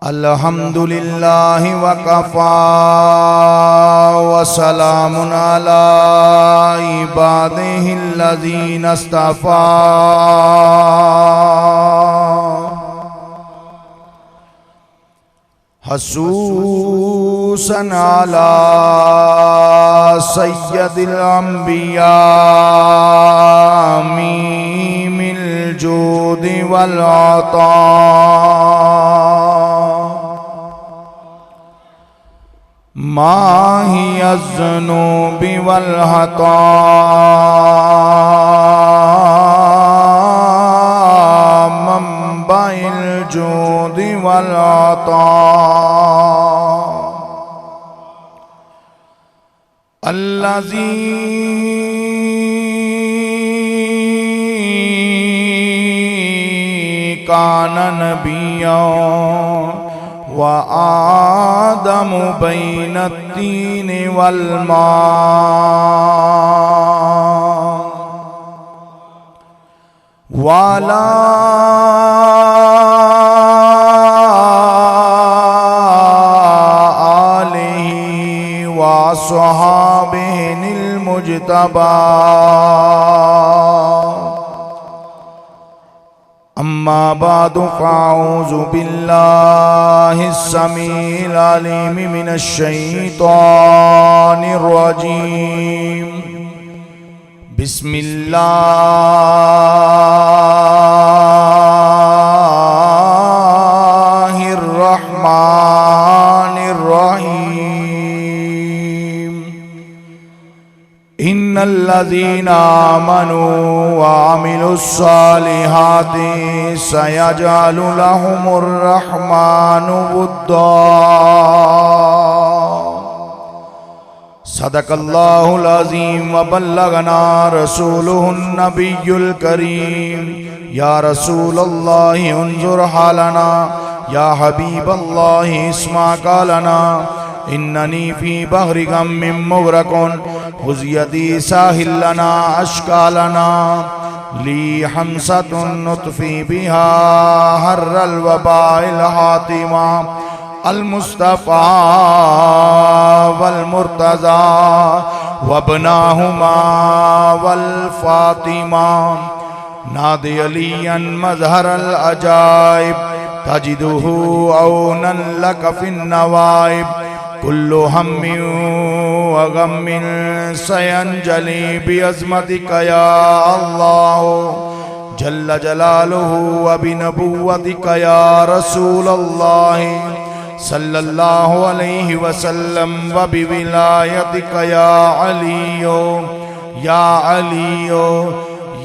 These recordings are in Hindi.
अल्हम्दुलिल्लाह वकफ़ा वसलामुन अला इबादिहिल्लज़ीना इस्तफ़ा। हसूसन अला सय्यदिल अंबिया मीमिल जूदि वल अता। माही अज़्ज़ुनूबि वल हता मंबाइल जूदि वल अता। अल्लज़ी कान नबिय्यन व आदम बैन तीन वल मा वाला आलिही व अस्हाबिहिल मुज्तबा। अम्मा बादु फ़अऊज़ु बिल्लाहिस समीइल अलीम मिनश शैतानिर रजीम। बिस्मिल्लाहिर रहमानिर रहीम। इन्नल्लज़ीना आमनू व अमिलुस्सालिहाति सयजअलु लहुमुर रहमानु वुद्दा। सदक़ल्लाहुल अज़ीम व बल्लगना रसूलुहुन नबियुल करीम। या रसूलल्लाहि उन्ज़ुर हालना या हबीबल्लाहि इस्मा क़ालना। इन्ननी फ़ी बहरि गम्मिन मुग़रक़ुन हुज़्यती साहिल लना अश्कालना। ली हमसतुन नुत्फ़ी बिहा हर्रल वबाइल हातिमा। अल मुस्तफ़ा वल मुर्तज़ा वब्नाहुमा वल फ़ातिमा। नादि अलियन मज़हरल अजाइब तजिदुहु औनन लक फ़िन नवाइब। कुल्लु हम्मिन व गम्मिन सयंजली बिअज़मतिका या अल्लाह जल्ल जलालुहु व बिनबुव्वतिका या रसूलल्लाह सल्लल्लाहु अलैहि वसल्लम व बिविलायतिका या अलियो या अलियो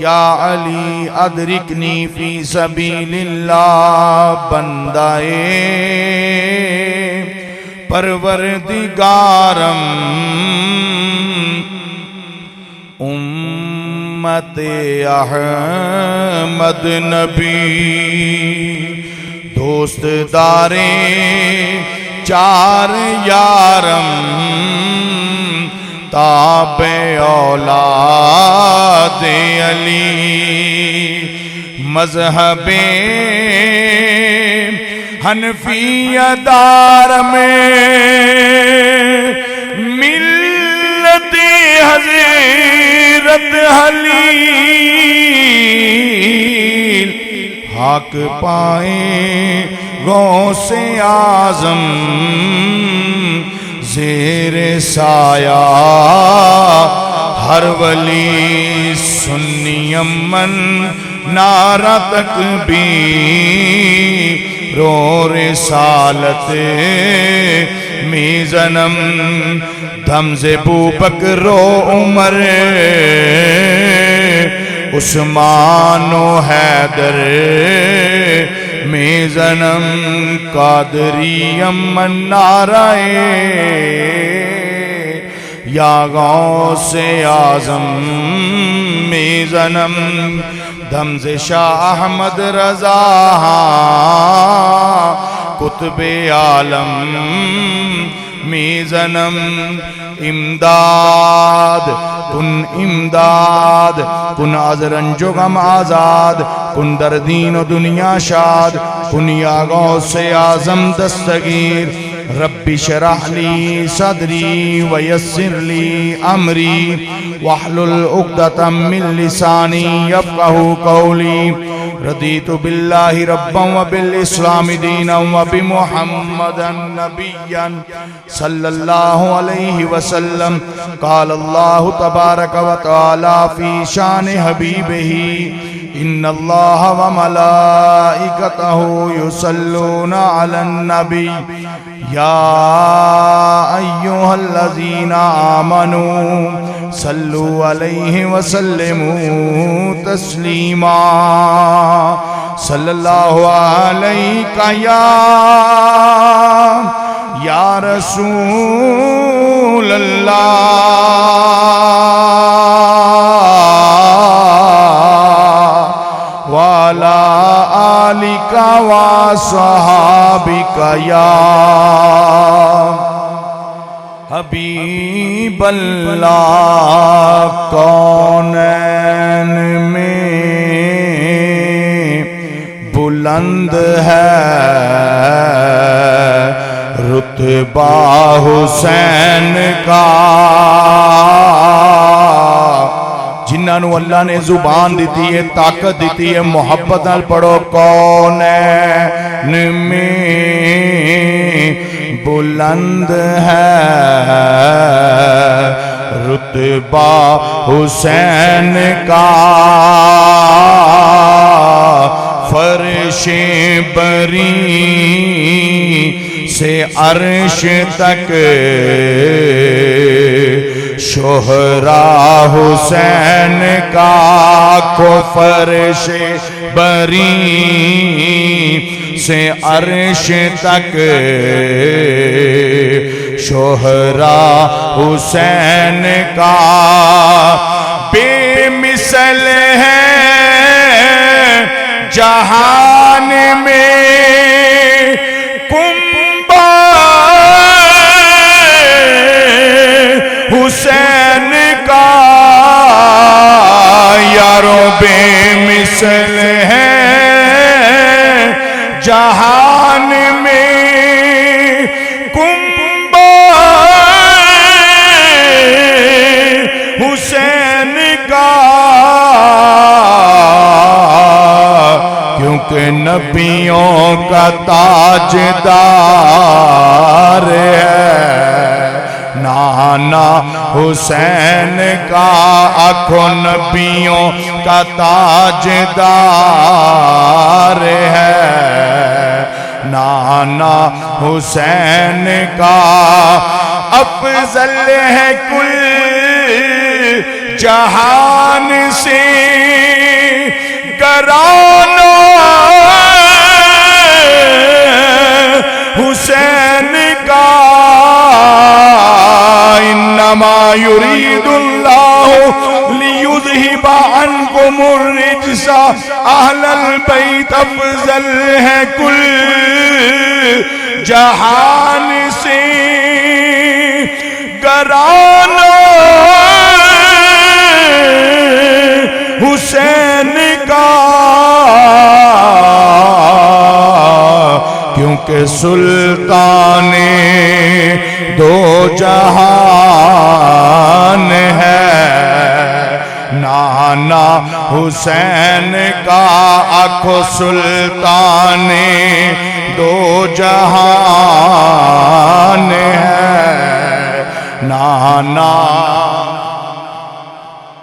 या अली अदरिकनी फ़ी सबीलिल्लाह। बंदाए परवरदिगारम उम्मते अहमद नबी। दोस्त दारे चार यारम ताबे औलादे अली। मज़हबे हनफिया दार में मिल्लते हज़रत हलील। हक पाए गौसे आज़म ज़ेरे साया हर वली। सुन्नी अमन नारा तकबीर रो रिसालत मीज़नम। धम से बूबकर उमर उस्मानो हैदर मीज़नम। कादरियम नाराए या गौसे आज़म मीज़नम। दम से शाह अहमद रज़ा कुतुबे आलम मीज़नम। इमदाद कुन इमदाद, कुन आज रंजो गम आजाद, कुन दर्दीन दुनिया शाद, कुन या गौसे आजम दस्तगीर। रब्बि शरह ली सदरी वयस्सिर ली अमरी वहलुल उक़दतम मिन लिसानी यफ़क़हू क़ौली। रदीतु बिल्लाहि रब्बन व बिल इस्लामि दीनन व बि मुहम्मदन नबिय्यन सल्लल्लाहु अलैहि वसल्लम। क़ाल अल्लाहु तबारक व तआला फ़ी शान हबीबिही इन्नल्लाह व मलाइकतहु युसल्लूना अलन नबी या अय्युहल्लज़ीना आमनू सल्लु अलैहि व सल्लिमू तस्लीमा। सल्लल्लाहु अलैका या रसूल अल्लाह वाला आलिका व सहाबिका या हबीबल्लाह। कौनैन में बुलंद है रुतबा हुसैन का। जिन्होंने अल्लाह ने जुबान दी है, ताकत दी है, मोहब्बत नाल पढ़ो। कौनैन में बुलंद है रुतबा हुसैन का। फर्शे बरी से अर्श तक शोहरा हुसैन का को। फर्शे बरी से अर्श तक शोहरा हुसैन का। बेमिसल है जहान में कुंबा हुसैन का। यारो बेमिसल है जहान में कुंबा हुसैन का। क्योंकि नबियों का ताजदार है नाना हुसैन का। आखो नबियों का ताजदार है नाना हुसैन का। अफजल है कुल जहान से घराना हुसैन का। इन्नमा युरीदुल्लाहु लियुज़हिबा अन्कुमुर रिज्सा अहलल बैत। अफजल है कुल जहान से घराना हुसैन का। क्योंकि सुल्ताने दो जहान है नाना हुसैन का। आखो सुल्ताने दो जहान है नाना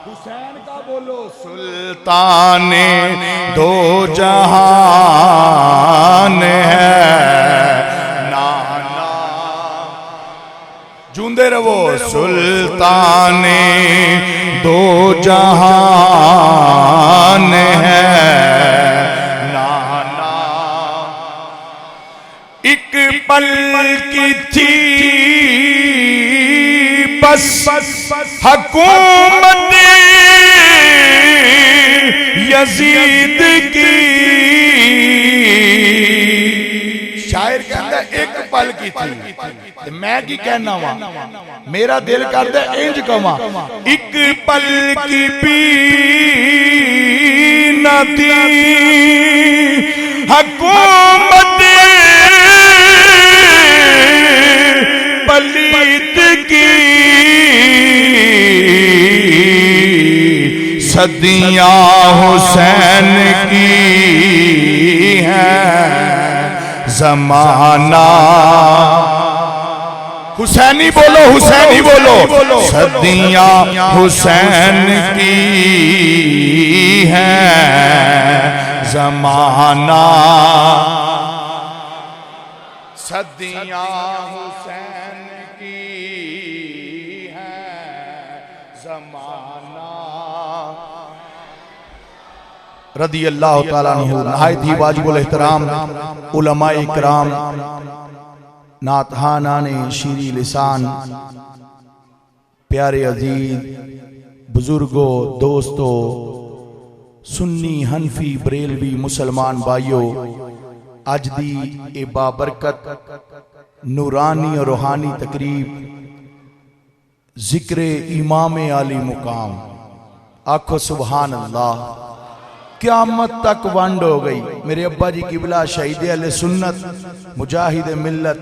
हुसैन का। बोलो सुल्ताने दो जहान है नाना। जूंदे रहो। सुल्ताने दो जहान है नाना। एक पल की थी बस हुकूमत यजीद की। शायर कहता एक पल की थी, मैं की कहना वा मेरा दिल करता इंज कवा, एक पल की पी नदी हुकूमत पलीत की सदियां हुसैन की है जमाना। हुसैनी बोलो, हुसैनी बोलो, सदियां हुसैन की है जमाना। सदियां हुसैन की है जमाना। रदी अल्लाह तआला अन्हु नहायत ही वाजिबुल एहतराम उलमा इकराम, नातहाना ने शीरी लिसान, प्यारे अजीज बुजुर्गों, दोस्तों, सुन्नी हनफी बरेलवी मुसलमान भाइयों, अज दी ए बाबरकत नूरानी और रूहानी तकरीब जिक्र इमाम आली मुकाम। आखो सुभान अल्लाह। क़यामत तक वंड हो गई। मेरे अब्बा जी किबला शहीद अहले सुन्नत मुजाहिद मिल्लत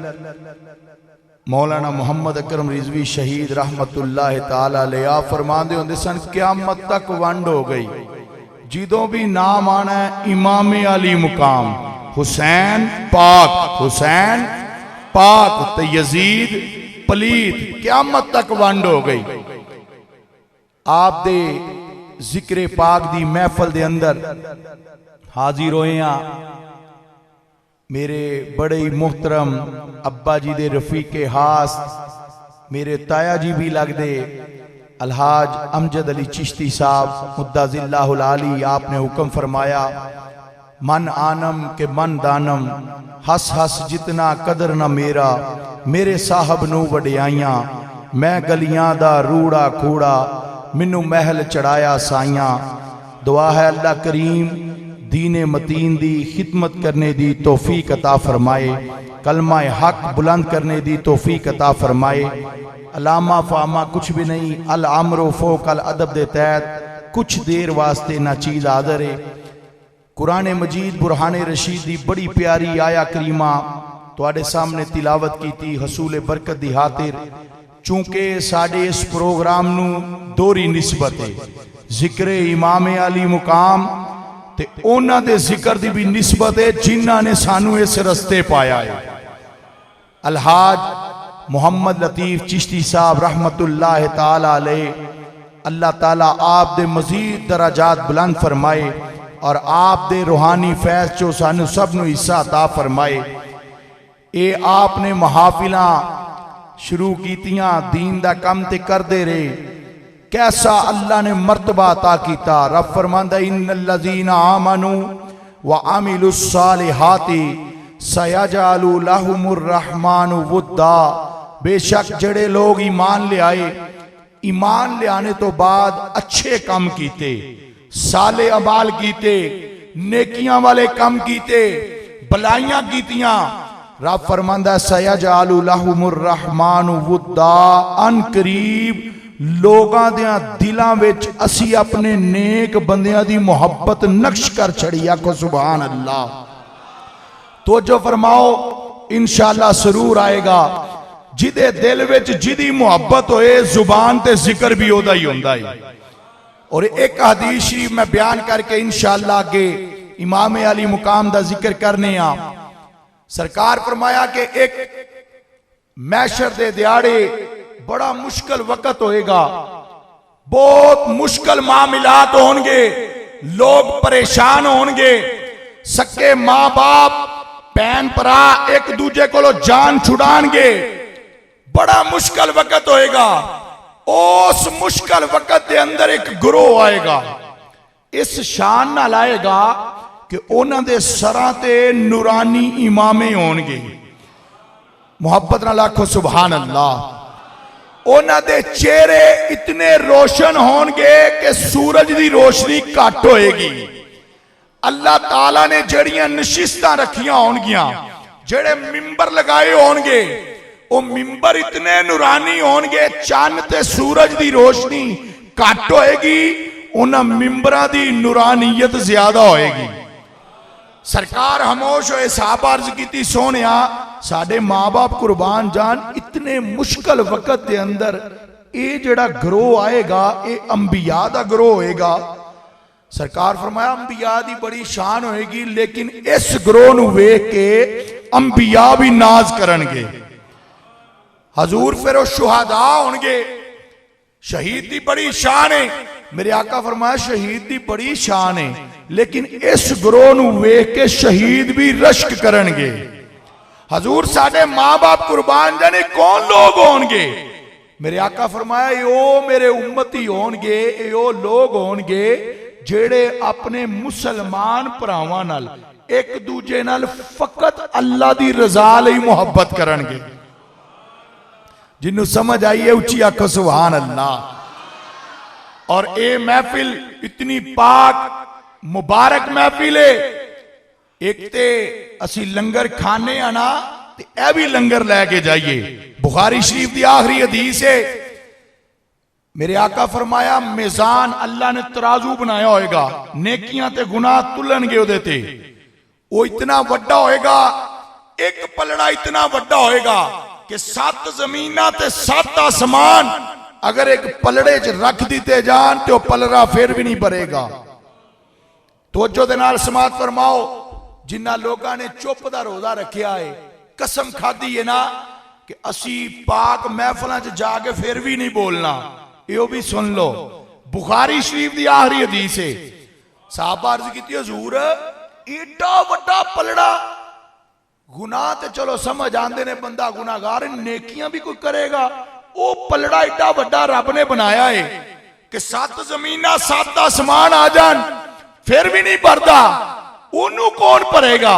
मौलाना मोहम्मद अकरम रिजवी शहीद रहमतुल्लाह ताला अलैह फरमाते होंदे सन, क़यामत तक वंड हो गई, जिदों भी नाम आना है इमाम अली मुकाम, हुसैन पाक, हुसैन पाक ते यजीद पलीत, क़यामत तक वंड हो गई। आप दे जिक्र पाक दी महफल दे अंदर हाजिर होए हैं मेरे बड़े ही मोहतरम अब्बा जी दे रफीके हास, मेरे ताया जी भी लगदे अलहाज अमजद अली चिश्ती साहब मुद्दाजिल्लाहुल आली। आपने हुक्म फरमाया, मन आनम के मन दानम, हस हस जितना कदर न मेरा, मेरे साहब नू वडियाइयां, मैं गलियां दा रूड़ा कूड़ा, मैनू महल चढ़ाया साइयां। दुआ है अल्लाह करीम दीने मतीन दी खिदमत करने दी तौफीक अता फरमाए, कलमा हक बुलंद करने दी तौफीक अता फरमाए। अलामा फामा कुछ भी नहीं, अल अमरो फोक अल अदब दे तहत कुछ देर वास्ते ना चीज आदर है। कुरान मजीद बुरहाने रशीद दी बड़ी प्यारी आया करीमा तुहाडे सामने तिलावत की थी हसूल बरकत दी खातिर। चूंकि साडे इस प्रोग्राम नू दोहरी निस्बत है, जिक्र इमाम अली मुकाम ते उन्हां दे जिक्र दी भी निस्बत है जिन्हां ने सानू इस रस्ते पाया है। अलहाज मोहम्मद लतीफ चिश्ती साहब रहमतुल्लाह ताला अलैह, अल्लाह ताला आप दे मजीद दराजात बुलंद फरमाए और आप दे रूहानी फैज चो सानू सब नू हिस्सा अता फरमाए। ये आपने महाफिलां शुरू कीतियां, दीन दा कम ते करदे रहे, कैसा अल्लाह ने मर्तबा अता कीता। रब फरमांदा, इन्नल्लज़ीना आमनू व अमिलुस सालिहाति सयजअलु लहुमुर रहमानु वुद्दा। बेशक जड़े लोग ईमान ले आए, ईमान ले आने तो बाद अच्छे काम कीते, साले अमाल कीते, नेकियां वाले काम कीते, भलाइयां कीतियां, रब फरमांदा सयजअलु लहुमुर रहमानु वुद्दा, अन करीब लोगां दियां दिलां विच असी अपने नेक बंदियां दी मोहब्बत नक्श कर छड़ी। आखो सुभान अल्लाह। तो जो फरमाओ इंशाअल्लाह सरूर आएगा। जिदे दिल विच जिदी मोहब्बत होए जुबान ते जिक्र भी ओदा ही हुंदा है। और एक हदीस शरीफ मैं बयान करके इंशाअल्लाह आगे इमाम अली मुकाम दा जिक्र करने आ। सरकार फरमाया कि एक मैशर दे दिहाड़े बड़ा मुश्किल वक्त होएगा, बहुत मुश्किल मामलात होंगे, लोग परेशान होंगे, सक्के मां बाप भैन भरा एक दूजे को जान छुड़ाएंगे, बड़ा मुश्किल वक्त होएगा। उस मुश्किल वक्त के अंदर एक गुरोह आएगा, इस शान नाल आएगा कि उन्हां दे सरां ते नूरानी इमामे होणगे। मुहब्बत नाल आखो सुभान अल्लाह। उन्हां दे चेहरे इतने रोशन होणगे कि सूरज की रोशनी घट होएगी। अल्लाह ताला ने जड़ियां नशिस्तां रखियां होणगियां, जेड़े मिंबर लगाए होणगे, वो मिंबर इतने नूरानी होंगे, चंद ते सूरज की रोशनी घट होएगी, उन्होंने मिंबरां दी नूरानीयत ज्यादा होएगी। सरकार खामोश होए, साहब अर्ज की सोनिया साडे माँ बाप कुर्बान जान, इतने मुश्किल वक्त के अंदर ये जड़ा ग्रोह आएगा ये अंबिया दा ग्रोह होएगा। सरकार फरमाया अंबिया दी बड़ी शान होएगी, लेकिन इस ग्रोह नूं वेख के अंबिया भी नाज करनगे। हजूर फिर शुहदा होंगे, शहीद की बड़ी शान है। मेरे आका फरमाया शहीद की बड़ी शान है, लेकिन इस ग्रोह नूं वेख के शहीद भी रश्क करनगे। हजूर साडे माँ बाप कुर्बान जाने कौन लोग होंगे? मेरे आका फरमाया यो मेरे उम्मती होंगे, यो लोग होंगे जेड़े अपने मुसलमान भरावां नाल एक दूजे नाल फकत अल्लाह दी रजा लई मुहब्बत करनगे। जिन्हों समझ आई है उच्ची आखो सुभान अल्लाह। और ये महफिल इतनी पाक मुबारक महफिल है। एक ते असी लंगर खाने आना ते ए भी लंगर लैके जाइए। बुखारी शरीफ की आखिरी हदीस है, मेरे आका फरमाया मिजान अल्लाह ने तराजू बनाया होएगा, नेकियां ते गुनाह तुलनगे उहदे ते। वो इतना वड्डा होएगा, एक पलड़ा इतना वड्डा होएगा कि 7 जमीना ते 7 आसमान अगर एक पलड़े च रख दिते जान तो पलड़ा फिर भी नहीं भरेगा। तवज्जो दे नाल समात फरमाओ, जिन्ना लोगों ने चुप दा रोजा रखिया है, कसम खादी है ना कि असी पाक महफिलों च जाके फिर भी नहीं बोलना। यो भी सुन लो, बुखारी शरीफ की आखिरी हदीस है। साहबा अर्ज की हजूर एडा वड्डा पलड़ा, गुनाह ते चलो समझ आंदे ने, बंदा गुनाहगार, नेकियां भी कोई करेगा। वो पलड़ा एडा वड्डा रब ने बनाया है कि 7 जमीना 7 आसमान आ जान फिर भी नहीं भरदा, ओनू कौन भरेगा?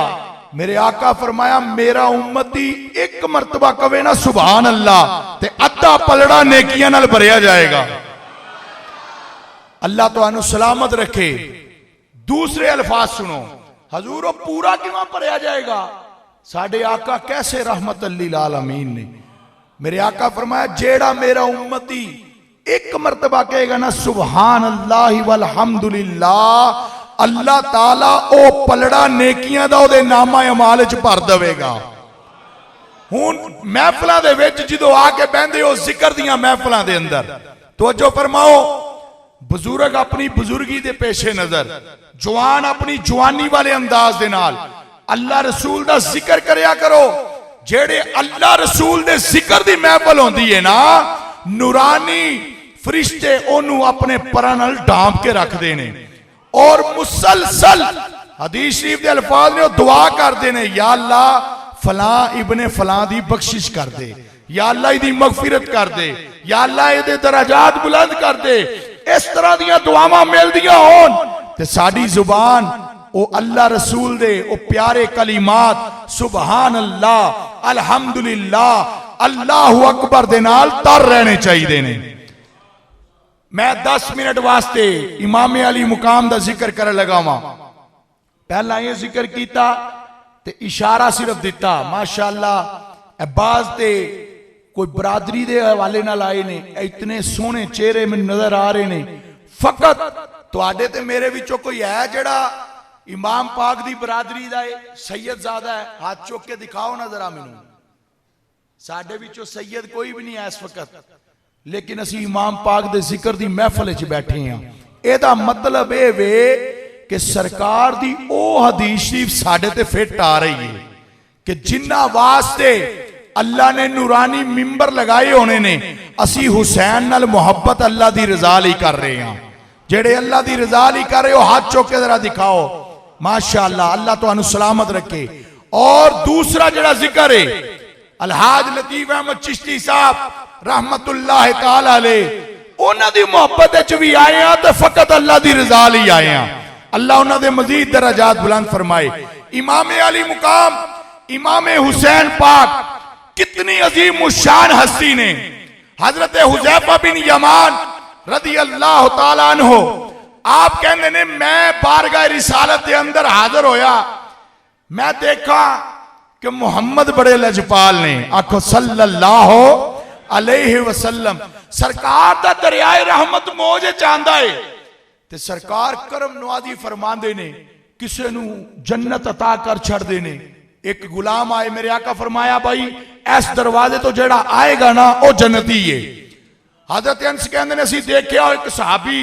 मेरे आका फरमाया मेरा उम्मती एक मरतबा कवे ना सुभान अल्लाह ते अद्धा पलड़ा नेकियां नाल भरिया जाएगा। अल्लाह तुहानू सलामत रखे। दूसरे अल्फाज सुनो, हजूर पूरा किवां भरिया जाएगा? साडे आका कैसे रहमत लिल आलमीन ने। मेरे आका फरमाया जेड़ा मेरा उम्मती एक मरतबा कहेगा ना सुभान अल्लाह वल हम्दुलिल्लाह, अल्लाह ताला ओ पलड़ा नेकियां दा ओदे नामा अमाल च भर देवेगा। हुण महफिलां दे विच जदों आके बहंदे हो जिक्र दियां महफिलां दे अंदर, तवज्जो फरमाओ, बुजुर्ग अपनी बुजुर्गी दे पेशे नजर, जवान अपनी जवानी वाले अंदाज दे नाल अल्लाह रसूल दा जिक्र करया करो। जेड़े अल्लाह रसूल दे जिक्र दी महफिल होंदी है ना, नूरानी फरिश्ते ओनू अपने परां नाल ढांप के रखदे ने और मुसलसल हदीस शरीफ के अल्फाज ने दुआ करते हैं, या अल्लाह फलां इब्ने फलां दी बख्शिश कर दे, या अल्लाह इहदी मगफिरत कर दे, या अल्लाह इहदे दराजात बुलंद कर दे। इस तरह दियां दुआवां मिलदियां होन ते साडी जुबान ओ अल्लाह रसूल दे ओ प्यारे कलिमात सुभान अल्लाह अल्हम्दुलिल्लाह अल्लाहु अकबर दे नाल तर रहने चाहिए ने। मैं 10 मिनट वास्ते इमाम अली मुकाम का जिक्र कर लगा वा। पहला ये जिक्र किया ते इशारा सिर्फ दिता, माशाअल्लाह अब्बास दे कोई बरादरी दे हवाले नाल आए ने, इतने सोहने चेहरे में नजर आ रहे ने। फकत तुहाडे ते मेरे विचों कोई है जड़ा इमाम पाक दी बरादरी दा है, सैयद ज़ादा है? हाथ चुक के दिखाओ ना जरा मैनू। साडे विचों सैयद कोई भी नहीं है इस वक्त, लेकिन असी इमाम पाक दे जिक्र दी महफिल च बैठे हैं। एदा मतलब ये वे कि सरकार दी ओ हदीस शरीफ साडे ते फिट आ रही है कि जिन्ना वास्ते अल्लाह ने नूरानी मिंबर लगाए होने ने, असी हुसैन नाल मुहब्बत अल्लाह दी रजा लई कर रहे हैं। जेड़े अल्लाह दी रजा लई कर रहे हो हाथ चुक के जरा दिखाओ। माशाअल्लाह, अल्लाह तुहानू सलामत रखे। और दूसरा जड़ा जिक्र है अलहाज लतीफ अहमद चिश्ती साहब रहमतुल्लाह ताला अलैह, उन्हां दी मोहब्बत विच भी आए हैं तो फकत अल्लाह दी रजा लई आए हैं। अल्लाह उन्हां दे मजीद दराजात बुलंद फरमाए। इमाम अली मुकाम इमाम हुसैन पाक कितनी अजीम शान हस्ती ने। हजरत हुजैफा बिन यमान रदी अल्लाह तआला अन्हु आप कहते ने मैं बारगाह रिसालत के अंदर हाजिर होया, मैं देखा कि मुहम्मद बड़े लजपाल ने। आखो सल्लल्लाहु अलैहि वसल्लम। सरकार दा दरियाए रहमत मौज चाहता है ते सरकार करम नवाजी फरमांदे ने, किसे नू जन्नत अता कर छड़दे ने। एक गुलाम आए, मेरे आका फरमाया भाई इस दरवाजे तो जेड़ा आएगा ना वो जन्नती है। हजरत अंस कहंदे ने असीं देखिया एक सहाबी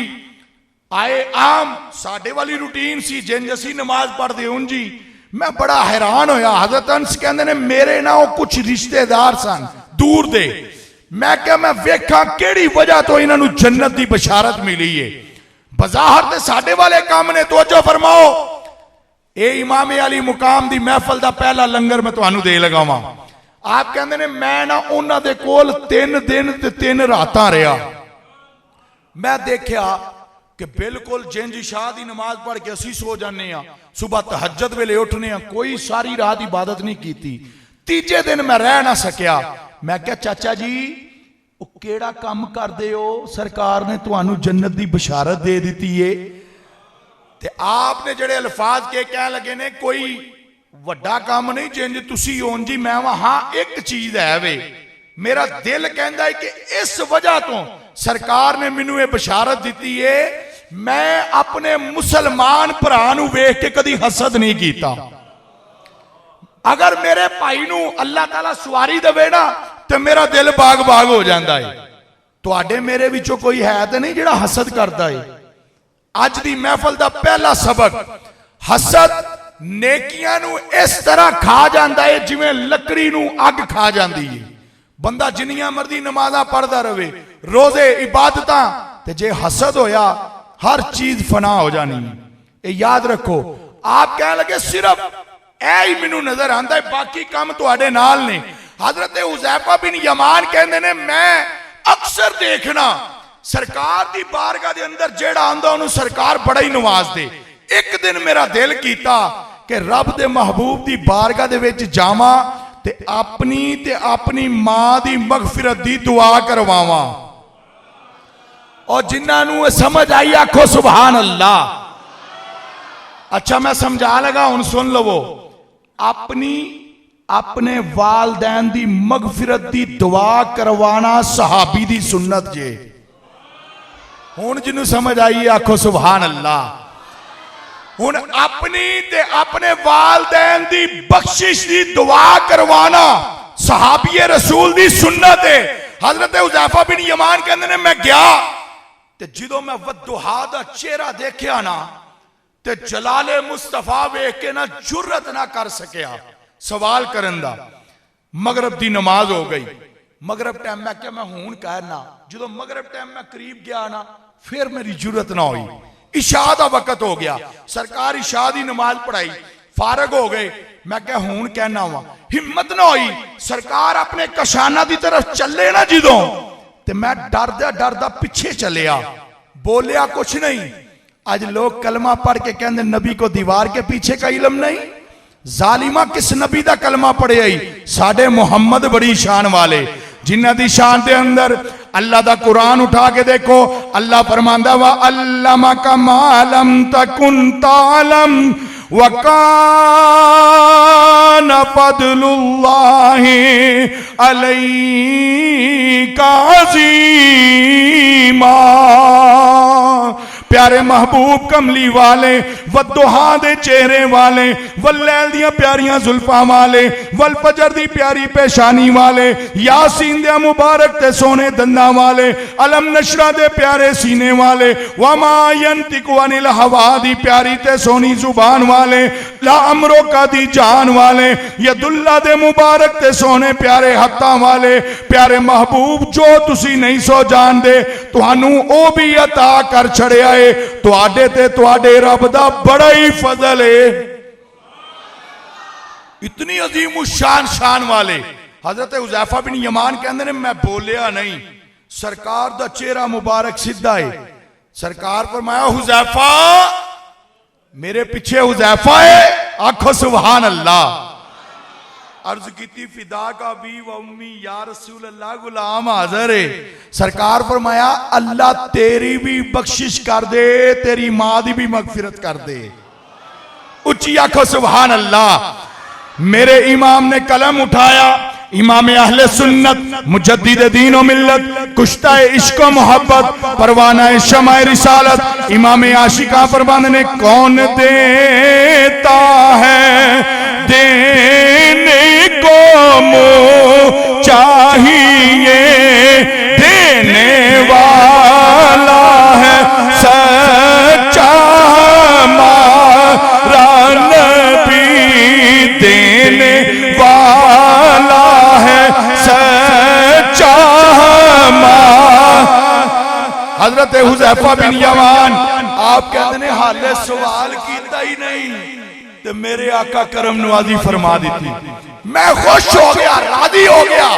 आए, आम साडे वाली रूटीन सी जिंज असीं नमाज पढ़दे उंज ही। मैं बड़ा हैरान होया। हजरत अंस कहंदे ने मेरे ना वो कुछ रिश्तेदार सन दूर दे। मैं क्या मैं वेखा केड़ी वजह तो इन्हां नूं जन्नत दी बशारत मिली है। बज़ाहर ते साडे वाले काम ने। तवज्जो फरमाओ, ये इमाम अली मुकाम दी महफल दा पहला लंगर मैं तुहानू दे लगावा। आप कहंदे ने मैं ना उन्हां दे कोल 3 दिन ते 3 रातां रहा। मैं देखा कि बिल्कुल जिंज शाह दी नमाज पढ़ के असी सो जाने, सुबह तहज्जुद वेले उठने, कोई सारी रात इबादत नहीं की। तीजे दिन मैं रह ना सकिया। मैं क्या चाचा जी वो केड़ा काम करदे हो, सरकार ने तुहानू जन्नत दी बशारत दे दी है। ते आपने जड़े अल्फाज के कह लगे ने कोई वड्डा काम नहीं जिंज तुसी होन जी मैं वहां। हाँ एक चीज है वे, मेरा दिल कहता है कि इस वजह तो सरकार ने मैनू ये बशारत दी है, मैं अपने मुसलमान भरा नू वेख के कदी हसद नहीं किया। अगर मेरे भाई नू अल्लाह ताला सवारी देवे ना तो मेरा दिल बाग बाग हो जाता है। तुहाडे मेरे विचों कोई है तो नहीं जिहड़ा हसद करता है। अज दी महफल दा पहला सबक, हसद नेकियां नू इस तरह खा जाता है जिवें लकड़ी नू अग खा जाती है। बंदा जिन्नियां मर्जी नमाज़ां पढ़दा रहे, रोजे इबादतां, ते जे हसद होया हर चीज फना हो जानी। ये याद रखो। आप कह लगे सिर्फ ऐ ही मैनू नजर आंदा है, बाकी काम तुहाडे नाल ने। हजरत हुज़ैफा बिन यमान कहंदे ने मैं अक्सर देखना सरकार दी बारगाह दे अंदर जेड़ा आंदा उन्होंने सरकार बड़ा ही नवाज दे। एक दिन मेरा दिल कीता कि रब दे महबूब दी बारगाह दे विच जावां ते अपनी मां दी मगफिरत दी दुआ करवावां। और जिन्हां नूं समझ आई आखो सुभान अल्लाह। अच्छा मैं समझा लगा, हुण सुन लवो। अपने वालदैन दी मगफिरत दी दुआ करवाना सहाबी दी सुन्नत जे। हुण जिन्हों समझ आई आखो सुभान अल्लाह। हुण अपने वालदैन दी बख्शिश दी दुआ करवाना सहाबीए रसूल दी सुन्नत है। हजरत हुज़ैफा बिन यमान कहंदे ने मैं गया ते जदों मैं वद्दुहा दा चेहरा देखिया ना ते जलाले मुस्तफा वेख के ना जुर्रत ना कर सकिया सवाल करन दा। मगरब दी नमाज हो गई। मगरब टाइम मैं क्या मैं हूं कहना, जो मगरब टाइम मैं करीब गया ना फिर मेरी जरूरत ना हुई। इशा का वक्त हो गया, सरकार इशा की नमाज पढ़ाई, फारग हो गए। मैं क्या हूं कहना वा, हिम्मत ना हुई। सरकार अपने कशाना की तरफ चले ना जो, तो मैं डरदा डरदा पिछे चलिया, बोलिया कुछ नहीं। आज लोग कलमा पढ़ के कहते नबी को दीवार के पीछे का इलम नहीं। जालिमा किस नबी का कलमा पढ़े आई? साडे मुहम्मद बड़ी शान वाले, जिन्हां दी शान के अंदर अल्लाह दा कुरान उठा के देखो। अल्लाह फरमांदा वा अल्लमा का मालम तकुन तालम व कान फदलुल्लाहि अलैका अज़ीमा। प्यारे महबूब कमली वाले, वद्दुहा दे चेहरे वाले, वल्लैल दियां प्यारियां जुल्फां वाले, वल फजर दी प्यारी पेशानी वाले, यासीन दे मुबारक ते सोने दंदां वाले, अलम नशरा दे प्यारे सीने वाले, वमा यंतिकु अनिल हवा दी प्यारी ते सोनी जुबान वाले, ला अमरो का दी जान वाले, यदुल्ला दे मुबारक ते सोने प्यारे हत्थां वाले। प्यारे महबूब जो तुसी नहीं सो जानदे तुहानू ओ भी अता कर छड़िया है। तुहाडे ते तुहाडे रब दा बड़ा ही फजल है। इतनी अजीम शान शान वाले हजरत हुज़ैफा बिन यमान कहंदे ने मैं बोलिया नहीं, सरकार दा चेहरा मुबारक सीधा है। सरकार फरमाया हुज़ैफा, मेरे पीछे हुज़ैफा है, आखो सुभान अल्लाह। अर्ज की फिदा का भी व उम्मी या रसूल अल्लाह गुलाम हाजिर है। सरकार फरमाया अल्लाह तेरी भी बख्शिश कर दे, तेरी मां की भी मगफिरत कर दे। उच्ची आखो सुभान अल्लाह। मेरे इमाम ने कलम उठाया, इमाम अहले सुन्नत मुजद्दिद दीन व मिल्लत, कुश्ता इश्क व मोहब्बत, परवाना शमाए रिसालत, इमाम आशिका फरमाने ने कौन देता है देने को मुँह चाहिए, देने वाला है सच्चा हमारा नबी, देने वाला है सच्चा हमारा। हजरत हुज़ैफा बिन यमान आप कहते हैं हाले सवाल किया ही नहीं तो मेरे आका करम नवाजी फरमा दी थी, मैं खुश हो गया, राजी हो गया।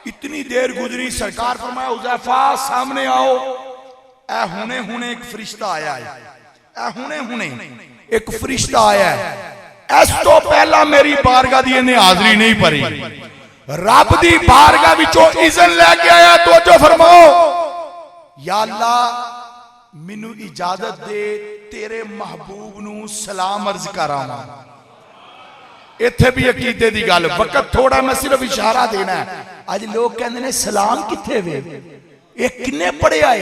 इतनी देर गुजरी, सरकार फरमाया हुज़ैफा सामने आओ। ए हुने हुने एक फरिश्ता आया है, ए हुने हुने एक फरिश्ता आया है। इस तो पहला मेरी बारगाह दी इन्हें हाजरी नहीं भरी, रब दी बारगाह विचों इज़न लेके आया। तो जो फरमाओ या अल्लाह मैनू इजाजत दे तेरे महबूब नू सलाम अर्ज करावां। इत्थे भी अकीदे दी गल, वक्त थोड़ा मैं सिर्फ इशारा देना है। अज लोग कहंदे ने सलाम किथे वे, ये किन्ने पढ़े आए।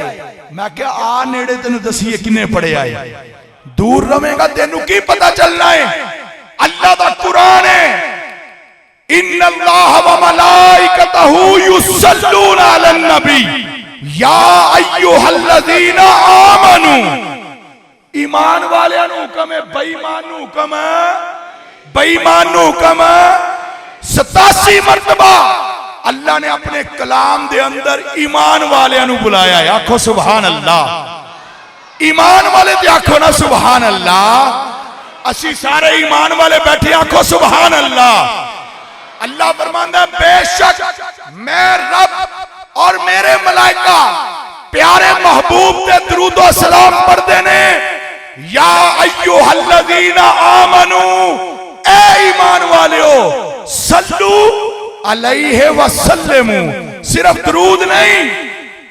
मैं क्या आ नेड़े तेनू दसीए किन्ने पढ़े आए, दूर रवेगा तेनू की पता चलना है। अल्लाह दा कुरान है, इन्नल्लाह व मलाइकतहू युसल्लूना अलन नबी या अय्युहल्लज़ीना आमनू। ईमान वालियां नू हुक्म है, बेईमान नू हुक्म है, बेईमान नू हुक्म है। 87 मरतबा अल्लाह ने अपने कलाम दे अंदर ईमान वालियां नू बुलाया है। आखो सुभान अल्लाह। ईमान वाले ते आखो ना सुभान अल्लाह। असी सारे ईमान वाले बैठे, आखो सुभान अल्लाह। अल्लाह फरमांदा बेशक मैं रब और मेरे मलाइका प्यारे महबूब ते दरूद व सलाम पढ़दे ने। या अय्युहल्लज़ीना आमनू, ए ईमान वालियो, सल्लू अलैहि व सल्लिमू। सिर्फ दरूद नहीं,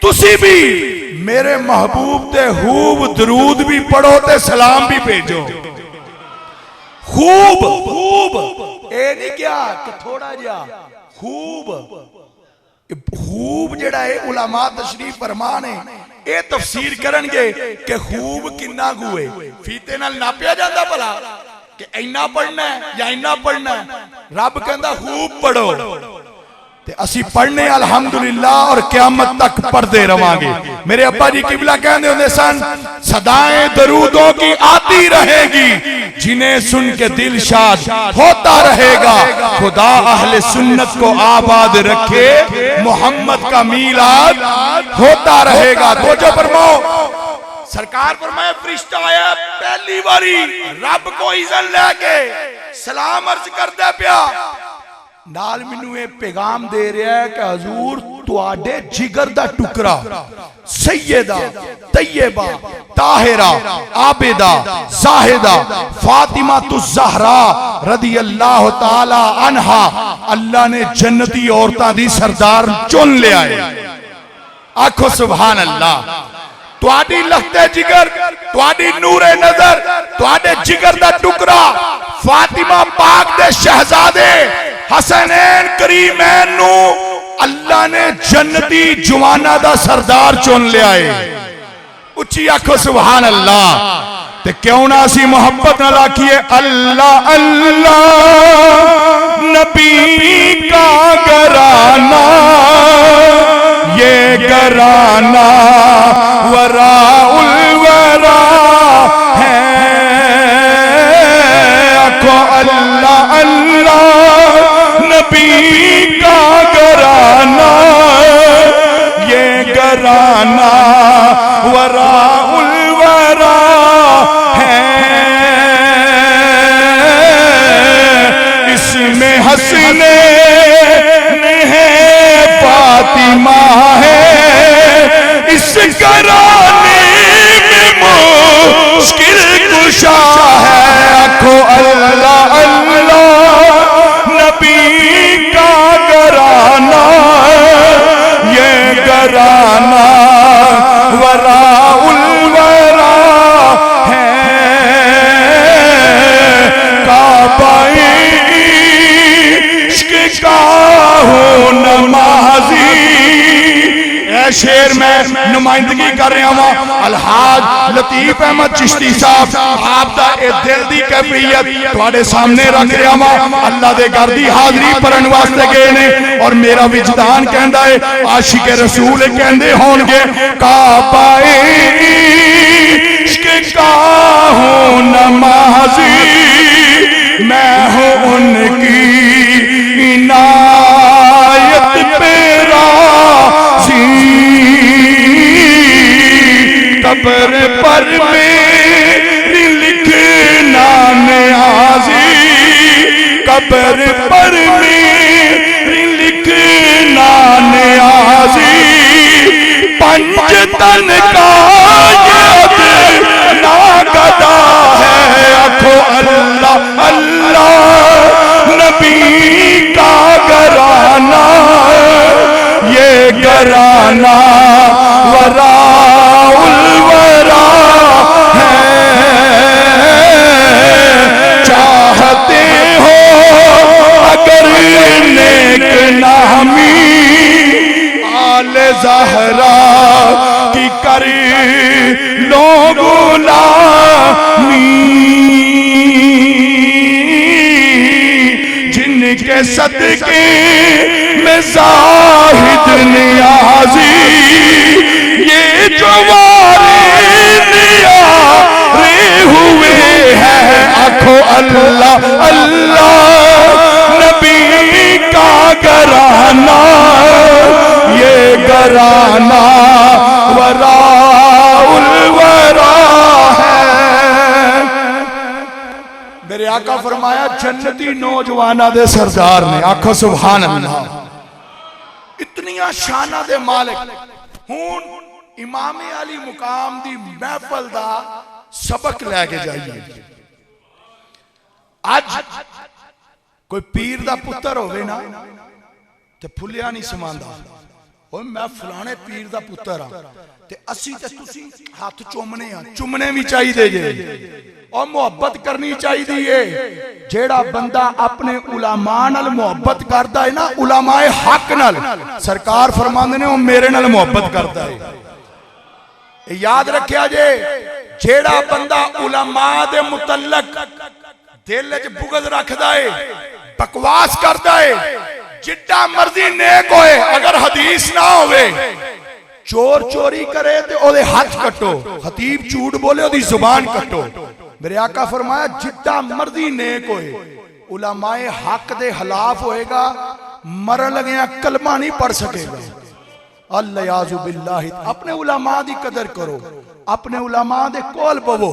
तुसी भी मेरे महबूब ते खूब दरूद भी पढ़ो ते सलाम भी भेजो। खूब खूब ए नहीं क्या कि थोड़ा जा, खूब खूब जेड़ा है उलमा तशरीफ फरमान है, ये तफसीर करनगे कि खूब किन्ना गुए फीते नाल नापिया जांदा भला कि इन्ना पढ़ना है या इन्ना पढ़ना है। रब कहंदा खूब पढ़ो ते असी पढ़ने अल्हम्दुलिल्लाह और क़यामत तक पढ़ते रवांगे। मेरे अब्बा जी किबला कहंदे हुंदे सन, सदाएं दरूदों की आती रहेगी, जिन्हें सुन के दिल शाद होता रहेगा। खुदा अहले सुन्नत को आबाद रखे, मोहम्मद का मीलाद होता रहेगा। तो जो फरमाओ, सरकार फरमाए फरिश्ता आया पहली बारी, रब को इज़न लेके सलाम अर्ज करदा पिया, नाल मैनू ये पैगाम दे रहा है कि हजूर तुहाडे जिगर दा टुकड़ा सैयदा तैयबा ताहिरा आबिदा जाहिदा फातिमा तुज़हरा रदी अल्लाह ताला अन्हा, अल्लाह ने जन्नती औरतां दी सरदार चुन लिया है। आखो सुभान अल्लाह। तुहाडी लखते जिगर, तुहाडी नूरे नजर, तुहाडे जिगर दा टुकड़ा फातिमा पाक दे शहजादे हसनैन करीमैन नू अल्लाह ने जन्नती जवाना दा सरदार चुन लिया है। उच्ची आखो सुभान अल्लाह। ते क्यों ना असी मोहब्बत नाल आखिए अल्लाह अल्लाह। नबी का घराना ये घराना वराउल वरा है। आखो अल्लाह अल्लाह। नबी का घराना ये घराना वराउल वरा है। इसमें हंसने फातिमा है, इस घराने शेर मैं नुमाइंदगी कर रहा हूं अलहाज लतीफ अहमद चिश्ती साहब आपका दिल की कैफियत तुहाडे सामने रख रहा हूं। अल्लाह के घर की हाजरी भरन वास्ते गए ने और मेरा विजदान कहता है आशिक रसूल कहते होंगे काबाए इश्क का हूं नमाजी मैं हूं उनकी इनायत पे राज़ी कब्र पर मेरी लिखना न्याज़ी कब्र पर मेरी लिखना न्याज़ी पंचतन का ना गदा है आखो अल्लाह अल्लाह नबी का घराना ये घराना वराउल वरा है चाहते हो अगर नेक नामी आले ज़हरा की कर लो गुलामी जिनके सदके में जाहिद नियाज़ी ये जो रे हुए हैं आखो अल्लाह अल्लाह नबी का घराना ये घराना वराउल वरा है। मेरे आका फरमाया जन्नती नौजवाना दे सरदार ने आखो सुभान अल्लाह इतनिया शाना दे मालिक हुन इमामे अली मुकाम दी महफल दा सबक लैके जाइए। आज कोई पीर दा पुत्र होवे ना ते फुलिया नहीं समांदा मैं फलाने पीर दा पुत्र हाँ ते असी ते तुसी हाथ चुमने हाँ चुमने भी चाहिए जे और मुहब्बत करनी चाहिए। जेड़ा बंदा अपने उलामा नाल मुहब्बत करता है ना उलामाए हक नाल सरकार फरमांदे ने वो मेरे नाल मुहब्बत करता है। याद रखिया जे जेड़ा बंदा उलामा दे मुतल्लक दिल च बुगद रखदा है बकवास करता है जितना मर्जी नेक होए अगर हदीस ना होवे चोर चोरी करे तो ओदे हाथ कटो खतीब झूठ बोले ओदी जुबान कटो। मेरे आका फरमाया जितना मर्जी नेक होए उलमाए हक दे खिलाफ होएगा मरन लगे कलमा नहीं पढ़ सकेगा। अल्लाह बिल्लाह अपने उलमा दी कदर करो अपने उलमा दे कोल पवो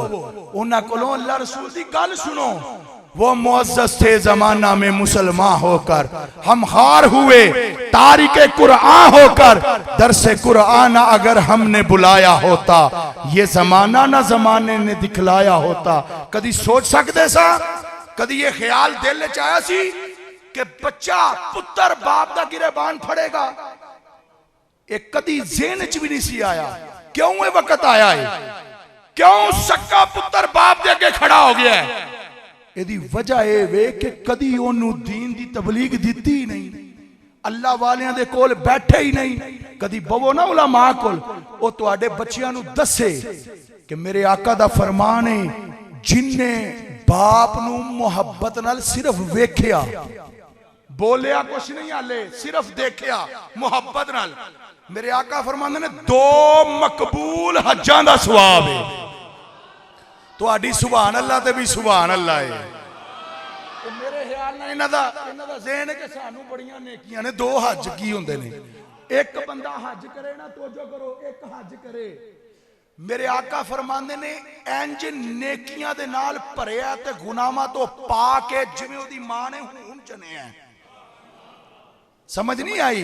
उन्हां कोलों अल्लाह रसूल दी गल सुनो। वो मुअज़्ज़ज़ थे जमाना में मुसलमान होकर हम हार हुए तारिके कुरान होकर दरसे कुरान अगर हमने बुलाया होता ये जमाना ना जमाने ने दिखलाया होता। कदी सोच सकते सा कदी ये ख्याल दिल च आया सी कि बच्चा पुत्र बाप दा गिरेबान फड़ेगा एक कदी ज़हन च भी नहीं सी आया। क्यों ये वक्त आया है क्यों सक्का पुत्र बाप दे अगे खड़ा हो गया है। यदि वजह यह वे कि कदी ओनू दीन दी तबलीग दिती ही नहीं अल्लाह वालियां दे कोल बैठे ही नहीं। कदी बवो ना उलमा कोल ओ तुहाडे बच्चियां नू दसे कि मेरे आका दा फरमान है जिन्ने बाप नू मुहब्बत नाल सिर्फ वेख्या बोलिया कुछ नहीं हाले सिर्फ देखिया मुहब्बत नाल मेरे आका फरमांदे ने 2 मकबूल हज्जां दा सवाब है। तुहाडी सुभान अल्लाह ते भी सुभान अल्लाह है। तो मेरे ख्याल नाल इन्हां दा ज़हन है कि सानू बड़ियां नेकियां ने 2 हज की हुंदे ने एक बंदा हज करे ना तोजो करो एक हज करे मेरे आका फरमांदे ने इंज नेकियां दे नाल भरिया ते गुनाहां तो पा के जिवें ओदी मां ने खून चने समझ नहीं आई।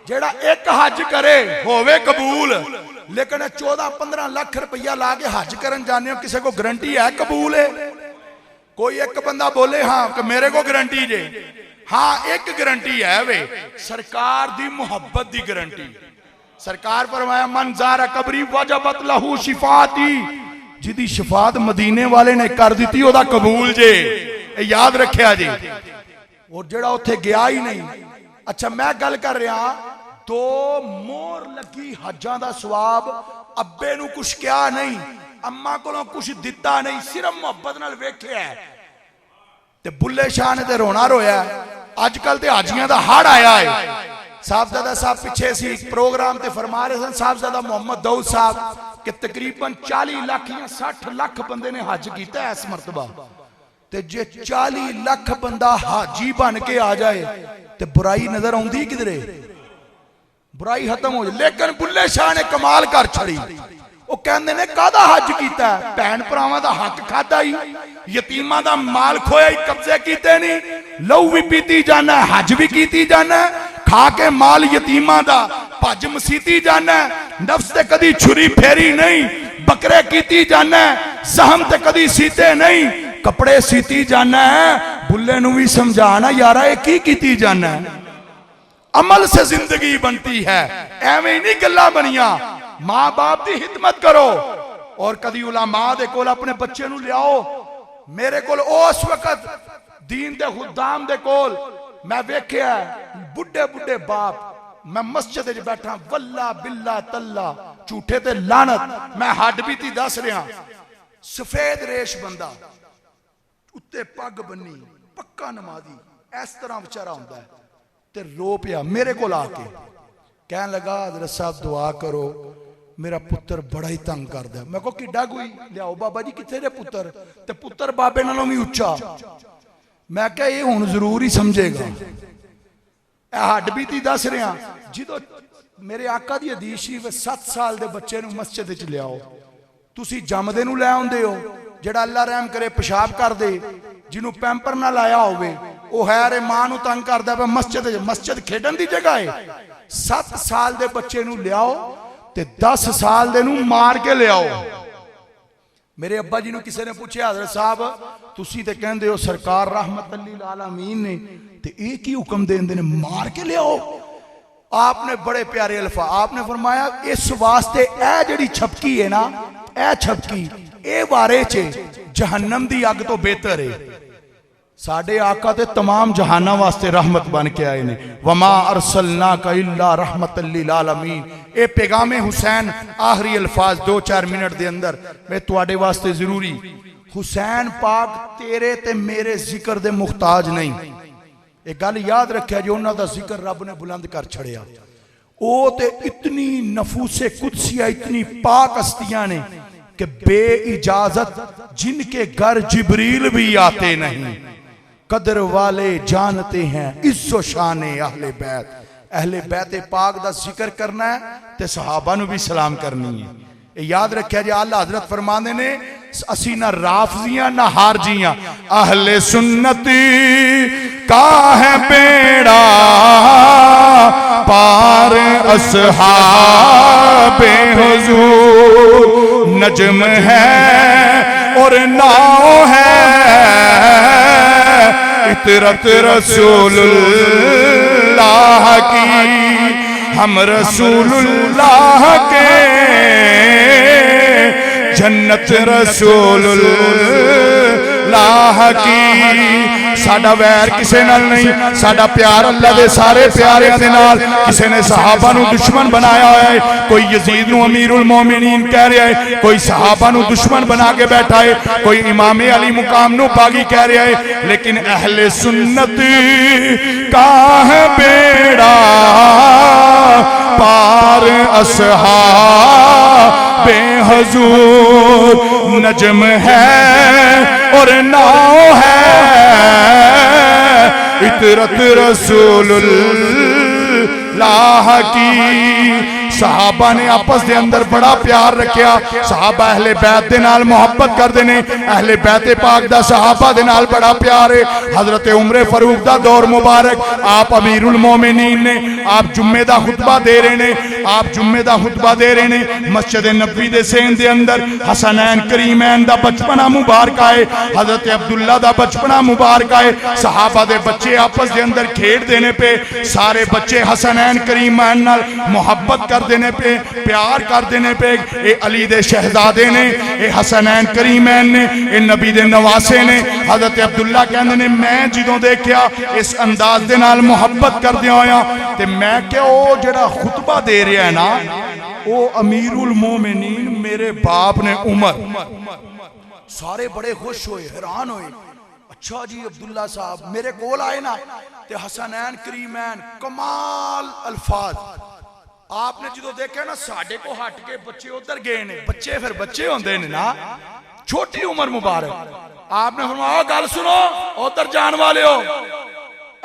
जेड़ा एक हज करे होवे कबूल लेकिन 14-15 लाख रुपया ला के हज करन जाने हो किसी को गारंटी है कबूल है। कोई एक बंदा बोले हाँ कि मेरे को गारंटी जे हाँ एक गारंटी है वे सरकार दी मोहब्बत दी गारंटी। सरकार फरमाया मन ज़ारा कबरी वजबत लहू शिफाती जिदी शिफात मदीने वाले ने कर दी ओदा कबूल जे याद रखिया जी। और जेड़ा उत्थे गया ही नहीं। अच्छा मैं गल कर रहा तो मोर लगी हज्जां दा सवाब अब्बे नू कुछ क्या नहीं अम्मा कोलों कुछ दिता नहीं सिर्फ मुहब्बत नाल वेखिया ते बुल्ले शाह ने ते रोना रोया अजकल ते हाजियां दा हड़ आया है साहबजादा साहब पिछे सी प्रोग्राम ते फरमा रहे सन साहबजादा मोहम्मद दाऊद साहब कि तकरीबन 40 लाख या 60 लाख बंदे ने हज किया इस मरतबा ते जे 40 लाख बंदा हाजी बन के आ जाए ते बुराई नजर आउंदी किधरे बुराई खत्म हो जाए लेकिन बुल्ले शाह ने कमाल कर छड़ी वो कहंदे ने कादा हज किया भैन भरावां दा हक खादा ही यतीमां दा माल खोया ही कब्जे कीते नहीं लहू भी पीती जाना हज भी कीती जाना खा के माल यतीमां दा भज मसीती जाना नफ्स ते कदी छुरी फेरी नहीं बकरे कीती जाना सहम ते कदी सीते नहीं कपड़े सीती जाना है बुल्ले नू भी समझाना यारा ये की कीती जाना अमल से जिंदगी बनती है एवें नहीं गल्लां बनिया मां बाप की हिदमत करो और कदी उलमा दे कोल अपने बच्चे नू लियाओ मेरे कोल उस वक्त दीन दे खुदाम दे कोल मैं वेख्या बुढ़े बुढ़े बाप मैं मस्जिद च बैठा वल्ला बिल्ला तल्ला झूठे ते लानत मैं हड बीती दस रहा सफेद रेश बंदा उत्ते पग बन्नी पक्का नमाजी इस तरह बेचारा हुंदा है ते रो पिया मेरे को आके कहन लगा हज़रत साहब दुआ करो मेरा पुत्र बड़ा ही तंग करदा मैं को किड्डा कोई लियाओ बाबा जी किथे दे पुत्र ते पुत्र बाबे नालों भी उच्चा मैं क्या ये हुण जरूर ही समझेगा हड बीती दस रहा जो मेरे आका दी हदीस सी 7 साल के बच्चे नू मस्जिद च लियाओ तुसी जमदे नू लै आउंदे हो जेड़ा अल्लाह रहम करे पेशाब कर दे जिन्हों पैंपर ना लाया होवे वो है रे मां नू तंग करदा पे मस्जिद खेडन दी जगह है 7 साल के बच्चे नू लियाओ ते 10 साल दे नू मार के लियाओ मेरे अब्बा जी नू किसी ने पूछा हज़रत साहब तुसी ते कहंदे हो सरकार रहमत लिल आलमीन ने ते एक ही हुक्म देंदे ने मार के लियाओ आपने बड़े प्यारे अल्फाज आपने फरमाया इस वास्ते ए जड़ी छपकी है ना ए छपकी ए वारे च जहन्नम दी अग तो बेहतर है साडे आका ते तमाम जहाना वास्ते रहमत बन के आए ने वमा अरसलनाका इल्ला रहमतल लिल आलमीन ए पैगामे हुसैन आखिरी अल्फाज 2-4 मिनट दे अंदर मैं तुहाडे वास्ते जरूरी हुसैन पाक तेरे ते मेरे जिक्र दे मुहताज नहीं एक गल याद रखिया जो उन्हों का जिक्र रब ने बुलंद कर छड़िया ओ ते इतनी नफूसे कुदसिया इतनी पाक हस्तियां ने कि बे इजाजत जिनके घर जिब्रील भी आते नहीं कदर वाले जानते हैं इज्जो शान अहले बैत पाक दा जिक्र करना है ते सहाबा नू भी सलाम करनी है याद रखिया जी आला हजरत फरमाते ने असी ना राफजियां ना हारजियां अहले सुन्नती का है बेड़ा पार अस्हाबे हुजूर नजम है और नाव है इतरत रसूलुल्लाह की हम रसूलुल्लाह के जन्नत रसूलुल्लाह की साडा वैर किसे नाल नहीं साडा प्यार अल्लाह दे सारे प्यारियां दे नाल किसे ने सहाबा नू दुश्मन बनाया होया है कोई यजीद नू अमीरुल मोमिनीन कह रहा है कोई सहाबा नू दुश्मन बना के बैठा है कोई इमाम अली मुकाम नू बागी कह रहा है लेकिन अहले सुन्नत का है बेड़ा पार अस्हाबे हुजूर नजम है और नाव है इतरत रसूलुल्लाह की सहाबा ने आपस के अंदर बड़ा प्यार रखा सहाबा अहले बैत दे नाल मोहब्बत करते हैं अहले बैत पाक दा सहाबा दे नाल बड़ा प्यार है हजरत उमर फारूक दा दौर मुबारक आप अमीरुल मोमिनीन ने आप जुम्मे दा खुतबा दे रहे ने आप जुम्मे दा खुतबा दे रहे ने मस्जिद नबी दे सेन दे अंदर हसनैन करीमैन दा बचपना मुबारक है, हजरत अब्दुल्ला दा बचपना मुबारक है, सहाबा दे बच्चे आपस दे अंदर खेड देने पे, सारे बच्चे हसनैन करीमैन नाल मोहब्बत कर देने पे, प्यार कर देने पे, ये अली दे शहजादे ने, ये हसनैन करीमैन ने, ये नबी दे नवासे ने। हजरत अब्दुल्ला कहंदे ने मैं जदों देखिया इस अंदाज दे नाल मोहब्बत करदे होया ते मैं क्या ओ जेड़ा खुतबा दे रहा है ना वो अमीरुल मोमिनीन मेरे बाप ने उमर। सारे बड़े खुश होए, हैरान होए, अच्छा जी अब्दुल्ला साहब मेरे कोल आए ना ते हसनैन करीमैन कमाल अल्फाज आपने जो देखा ना साडे को हट के बच्चे उधर गए ने, बच्चे फिर बच्चे होंदे ने ना, छोटी उम्र मुबारक। आपने फरमाया गल सुनो उधर जान वाले हो,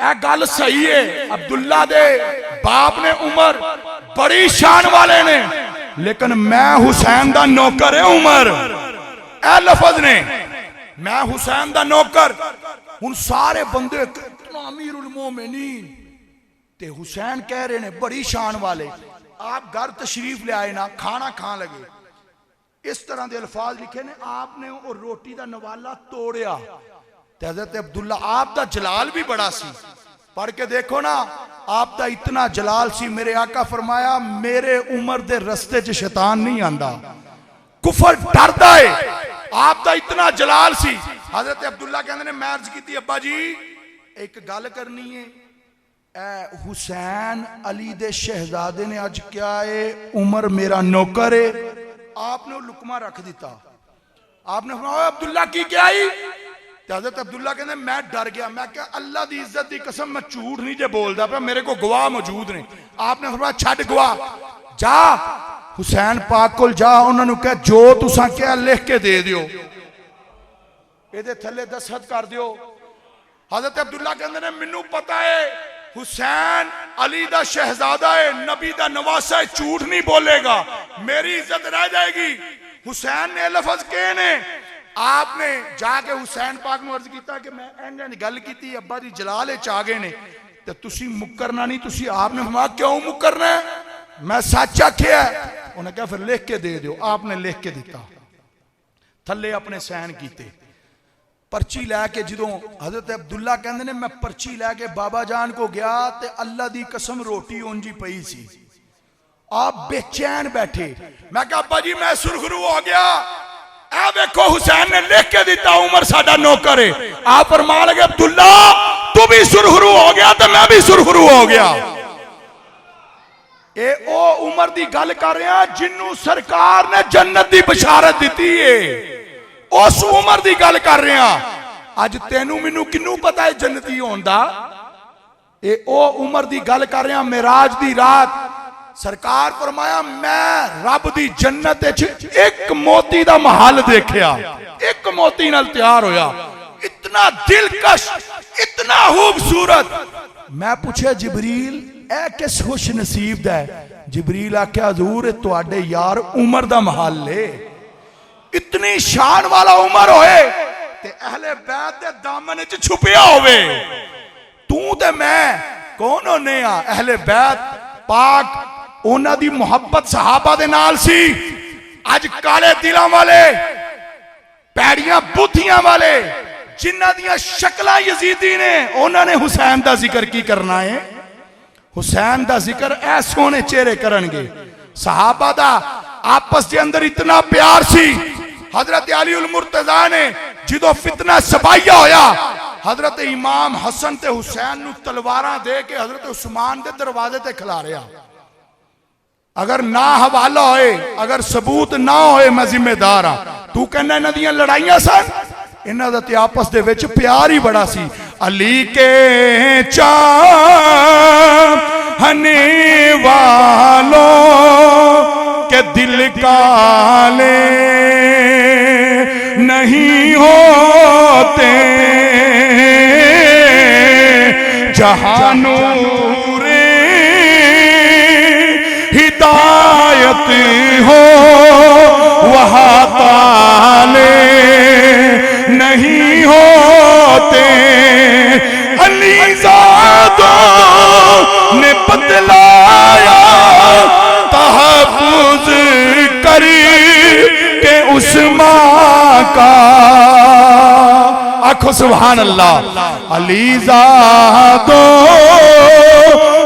ए गल सही है, अब्दुल्ला दे बाप ने उमर बड़ी शान वाले ने, लेकिन मैं हुसैन दा नौकर है उमर, ए लफज ने मैं हुसैन दा नौकर। हुन सारे बंदे कितना अमीरुल मोमिनीन ते हुसैन कह रहे ने बड़ी शान वाले। आप घर तशरीफ ले आए ना, खाना खान लगे, इस तरह के अल्फाज लिखे ने, आपने वो रोटी का नवाला तोड़िया ते हज़रत अब्दुल्ला आप दा जलाल भी बड़ा सी, पढ़ के देखो ना आप दा इतना जलाल सी, मेरे आका फरमाया मेरे उमर दे रस्ते च शैतान नहीं आंदा, कुफर डरदा है, आप दा इतना जलाल सी। हज़रत अब्दुल्ला कहंदे ने मैं अर्ज कीती अब्बा जी एक गल करनी है, ए हुसैन अली दे शहजादे ने अज क्या है उमर मेरा नौकर है, आपने लुकमा रख दिता, आपने फरमाया अब्दुल्ला की क्या आई, हज़रत अब्दुल्ला कहते मैं डर गया, मैं क्या अल्लाह की इज्जत की कसम मैं झूठ नहीं जे बोलता पे, मेरे को गवाह मौजूद ने। आपने फरमाया छड़ गवाह, जा हुसैन पाक कोल जा, उन्होंने कहा जो तुसा क्या लिख के दे दियो ये थले दस्तखत कर दियो। हज़रत अब्दुल्ला कहते ने मैनू पता है हुसैन अली दा शहजादा है, नबी दा नवासा है, झूठ नहीं बोलेगा, मेरी इज्जत रह जाएगी। हुसैन ने लफज कहे ने, आपने जाके हुसैन पाक नूं अर्ज कीता कि मैं इंज गल कीती अब्बा जी जलाल च आ गए ने ते तुसी मुकरना नहीं, तुसी आपने फरमाया क्यों मुकरना है, मैं सच आखिया, उन्हें कहा फिर लिख के दे दो, आपने लिख के दिता, थले अपने सैन कीते, पर्ची लैके जो हज़रत अब्दुल्ला कहते ने मैं पर्ची लैके बाबा जान को गया ते अल्लाह दी कसम रोटी उंजी पई सी, आप बेचैन बैठे, मैं कहा अब्बा जी मैं सुरखरू हो गया, ऐ देखो हुसैन ने लिख के दिता उमर साडा नौकर है, आप फरमा लगे अब्दुल्ला तू भी सुरखरू हो गया तो मैं भी सुरखरू हो गया। ए ओ उमर दी गल कर रहे हैं जिन्नू सरकार ने जन्नत दी बशारत दी है, उस उमर दी गल कर रहे हैं। अज तेनू मैनू किनू पता है जन्नती होने दा, ए ओ उमर दी गल कर रहे हैं। मेराज दी रात सरकार फरमाया मैं रब दी जन्नत एक मोती दा महल देखिया, एक मोती नाल तैयार होया, इतना दिलकश इतना खूबसूरत। मैं पूछे जिबरील ए किस खुश नसीब दा है, जिबरील आख्या हजूर तुहाडे यार उमर दा महल है, इतनी शान वाला उमर होए ते अहले बैत दे दामन च छुपिया होवे, तू ते मैं कौन होने आ, अहले बैत पाक उन्हां दी मोहब्बत सहाबा दे नाल सी। अज काले दिलां वाले पैड़ियां बुद्धियां वाले जिन्हां दियां शक्लां यजीदी ने, उन्होंने हुसैन दा जिक्र की करना है, हुसैन दा जिक्र ऐ सोने चेहरे करनगे। सहाबा दा आपस के अंदर इतना प्यार सी, हजरत अली उल मुर्तजा ने जो फितना सबाइया होया, हजरत इमाम हसन ते हुसैन नू तलवारां दे के हजरत उस्मान दे दरवाजे ते खिलारिया, अगर ना हवाला होए, अगर सबूत ना होए मैं जिम्मेदार हाँ। तू कहना इन्हां दियां लड़ाइयां सन, इन्हां दा ते आपस दे विच प्यार ही बड़ा सी। अली के चाहने वालों के दिल काले नहीं होते, जहां नूरे हिदायत हो वहाँ ताले नहीं होते। अली ज़ादों ने बतलाया उस्मान का। आखो सुभान अल्लाह। अलीज़ादों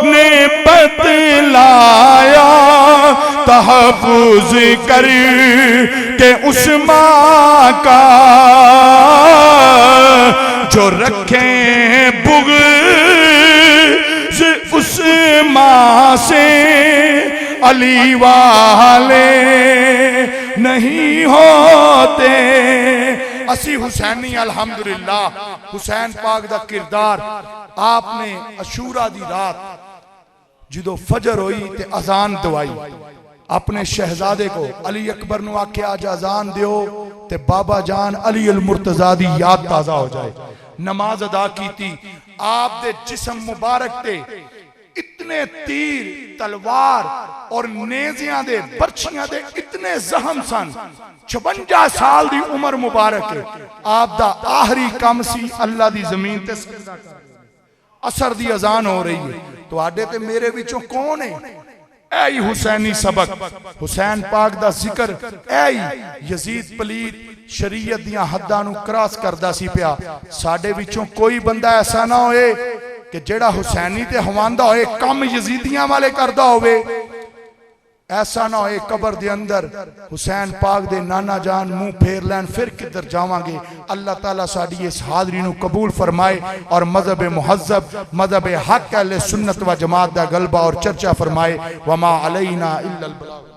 ने बतलाया तहफ़्फ़ुज़ कर के उस्मान का, जो रखे बुग़्ज़ उस्मान से अली वाले नहीं होते। असी हुसैनी अल्हम्दुलिल्लाह हुसैन पाक दा किरदार आपने अशूरा दी रात जो फजर हुई ते अजान दवाई अपने शहजादे को अली अकबर नु आखे आज अजान दियो ते बाबा जान अली अल मुर्तजा दी याद ताजा हो जाए। नमाज अदा की थी। आप दे जिस्म मुबारक ते इतने तीर तलवार और नेजियां दे बर्छियां दे इतने जहम सन। 56 साल दी उम्र मुबारक है। आप दा आखिरी काम सी अल्लाह दी जमीन ते असर दी अजान हो रही है। तो आडे ते मेरे विचों कौन है? ऐ हुसैनी सबक हुसैन पाक दा जिक्र ऐ यजीद पलीत शरीयत दियां हद्दां नू क्रॉस करदा सी पिया। साडे विचों कोई बंदा ऐसा ना होए कि जेड़ा हुसैनी ते हवांदा होए कम यजीदियां वाले करदा होवे। ऐसा ना होए कबर दे अंदर हुसैन पाक दे नाना जान मुंह फेर लैन फिर किधर जावांगे। अल्लाह ताला साडी इस हाज़री नू कबूल फरमाए और मज़हब मुहज़्ज़ब मज़हब हक अहले सुन्नत व जमात दा गलबा और चर्चा फरमाए। वमा अलैना इल्लल बलाग।